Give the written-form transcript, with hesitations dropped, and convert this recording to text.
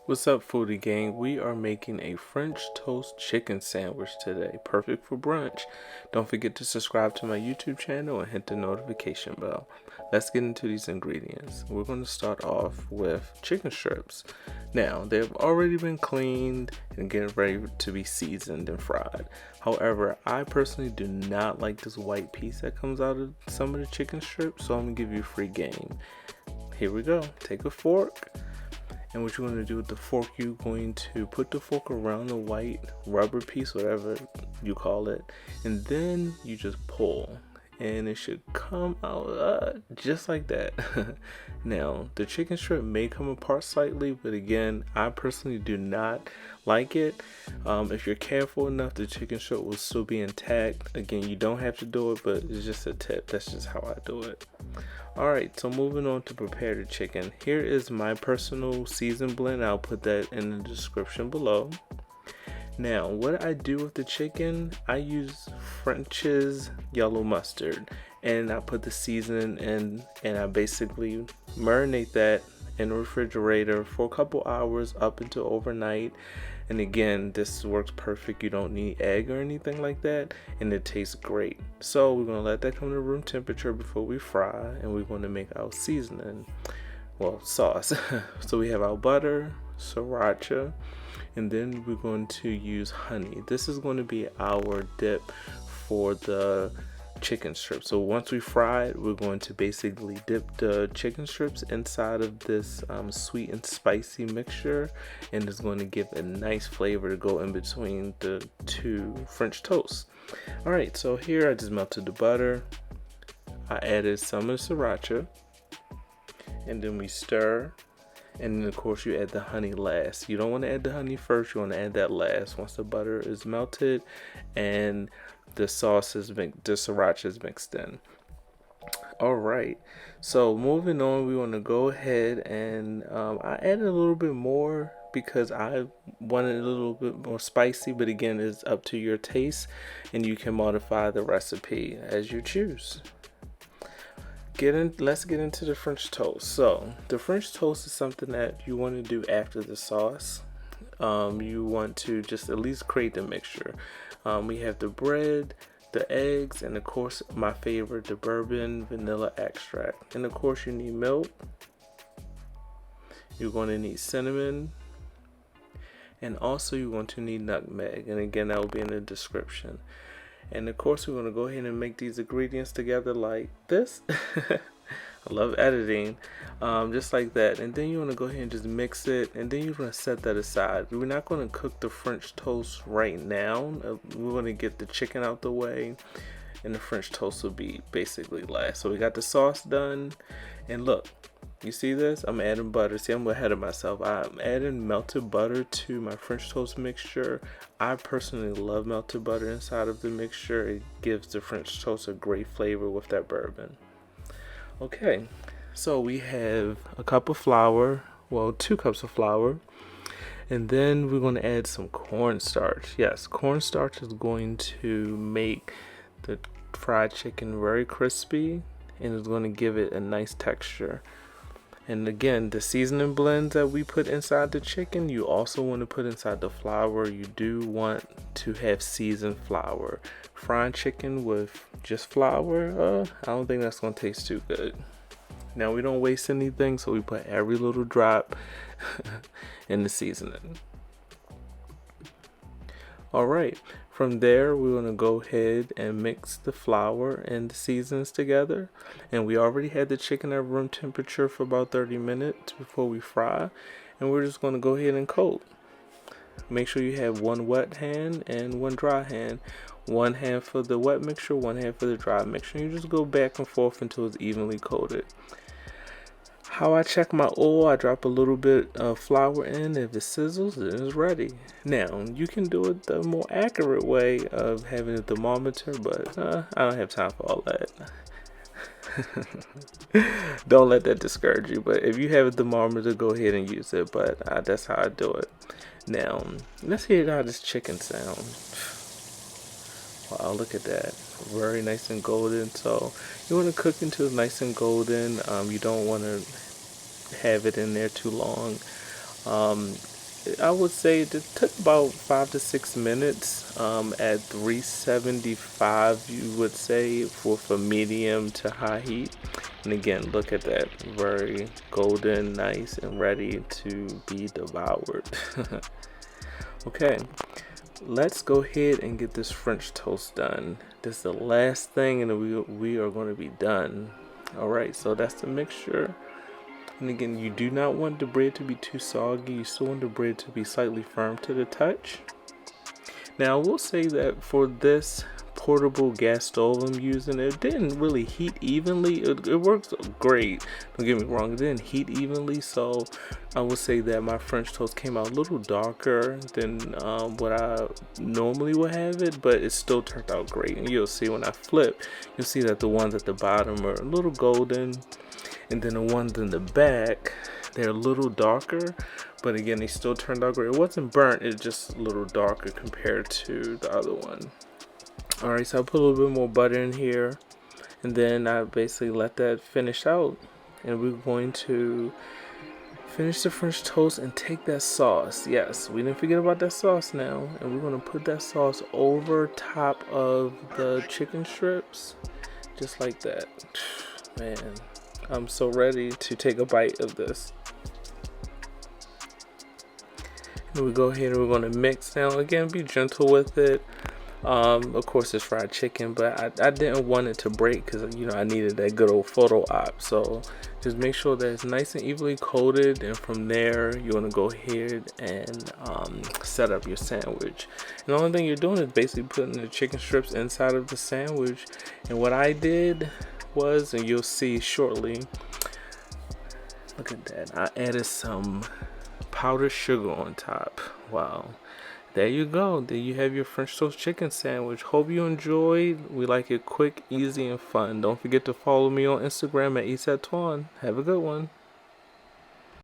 What's up, foodie gang? We are making a French toast chicken sandwich today, perfect for brunch. Don't forget to subscribe to my YouTube channel and hit the notification bell. Let's get into these ingredients. We're going to start off with chicken strips. Now, they've already been cleaned and getting ready to be seasoned and fried. However, I personally do not like this white piece that comes out of some of the chicken strips, so I'm going to give you a free game. Here we go. Take a fork. And what you're going to do with the fork, you're going to put the fork around the white rubber piece, whatever you call it, and then you just pull, and it should come out just like that. Now, the chicken strip may come apart slightly, but again, I personally do not like it. If you're careful enough, the chicken strip will still be intact. Again, you don't have to do it, but it's just a tip. That's just how I do it. Alright, so moving on to prepare the chicken. Here is my personal season blend. I'll put that in the description below. Now, what I do with the chicken, I use French's Yellow Mustard. And I put the seasoning in, and I basically marinate that in the refrigerator for a couple hours up until overnight. And again, this works perfect. You don't need egg or anything like that, and it tastes great. So we're gonna let that come to room temperature before we fry, and we're gonna make our seasoning, well, sauce. So we have our butter, sriracha, and then we're going to use honey. This is going to be our dip for the chicken strips. So once we fry it, we're going to basically dip the chicken strips inside of this sweet and spicy mixture, and it's going to give a nice flavor to go in between the two French toasts. Alright, so here I just melted the butter, I added some of the sriracha, and then we stir, and then of course you add the honey last. You don't want to add the honey first, you want to add that last once the butter is melted and the sauce is the sriracha is mixed in. Alright, so moving on, we want to go ahead and I added a little bit more because I wanted a little bit more spicy, but again, it's up to your taste and you can modify the recipe as you choose. Let's get into the French toast. So the French toast is something that you want to do after the sauce. You want to just at least create the mixture. We have the bread, the eggs, and of course my favorite, the bourbon vanilla extract. And of course you need milk. You're going to need cinnamon, and also you're going to need nutmeg, and again that will be in the description. And of course we're going to go ahead and make these ingredients together like this. I love editing, just like that. And then you want to go ahead and just mix it, and then you're going to set that aside. We're not going to cook the French toast right now. We're going to get the chicken out the way, and the French toast will be basically last. So we got the sauce done, and look, you see this? I'm adding butter. See, I'm ahead of myself. I'm adding melted butter to my French toast mixture. I personally love melted butter inside of the mixture. It gives the French toast a great flavor with that bourbon. Okay, so we have a cup of flour, well, 2 cups of flour, and then we're going to add some cornstarch. Yes, cornstarch is going to make the fried chicken very crispy, and it's going to give it a nice texture. And again, the seasoning blends that we put inside the chicken, you also want to put inside the flour. You do want to have seasoned flour. Frying chicken with just flour, I don't think that's going to taste too good. Now, we don't waste anything, so we put every little drop in the seasoning. Alright, from there we're going to go ahead and mix the flour and the seasons together. And we already had the chicken at room temperature for about 30 minutes before we fry. And we're just going to go ahead and coat. Make sure you have one wet hand and one dry hand. One hand for the wet mixture, one hand for the dry mixture. You just go back and forth until it's evenly coated. How I check my oil, I drop a little bit of flour in. If it sizzles, then it's ready. Now, you can do it the more accurate way of having a thermometer, but I don't have time for all that. Don't let that discourage you, but if you have a thermometer, go ahead and use it, but that's how I do it. Now, let's hear how this chicken sounds. Wow, look at that. Very nice and golden. So you want to cook until it's nice and golden. You don't want to have it in there too long. I would say it took about 5 to 6 minutes at 375, you would say, for medium to high heat. And again, look at that, very golden, nice, and ready to be devoured. Okay, let's go ahead and get this French toast done. This is the last thing, and we are going to be done. All right, so that's the mixture. And again, you do not want the bread to be too soggy. You still want the bread to be slightly firm to the touch. Now, I will say that for this portable gas stove I'm using, it didn't really heat evenly. It works great, don't get me wrong, it didn't heat evenly, so I would say that my French toast came out a little darker than what I normally would have it, but it still turned out great. And you'll see when I flip, you'll see that the ones at the bottom are a little golden, and then the ones in the back, they're a little darker, but again, they still turned out great. It wasn't burnt, it's just a little darker compared to the other one. Alright, so I put a little bit more butter in here, and then I basically let that finish out, and we're going to finish the French toast and take that sauce. Yes, we didn't forget about that sauce now, and we're going to put that sauce over top of the chicken strips, just like that. Man, I'm so ready to take a bite of this. And we go ahead and we're going to mix now. Again, be gentle with it. Of course it's fried chicken, but I didn't want it to break because, you know, I needed that good old photo op. So just make sure that it's nice and evenly coated, and from there you want to go ahead and set up your sandwich. And the only thing you're doing is basically putting the chicken strips inside of the sandwich. And what I did was, and you'll see shortly, look at that, I added some powdered sugar on top. Wow. There you go. There you have your French toast chicken sandwich. Hope you enjoyed. We like it quick, easy, and fun. Don't forget to follow me on Instagram at Isatwan. Have a good one.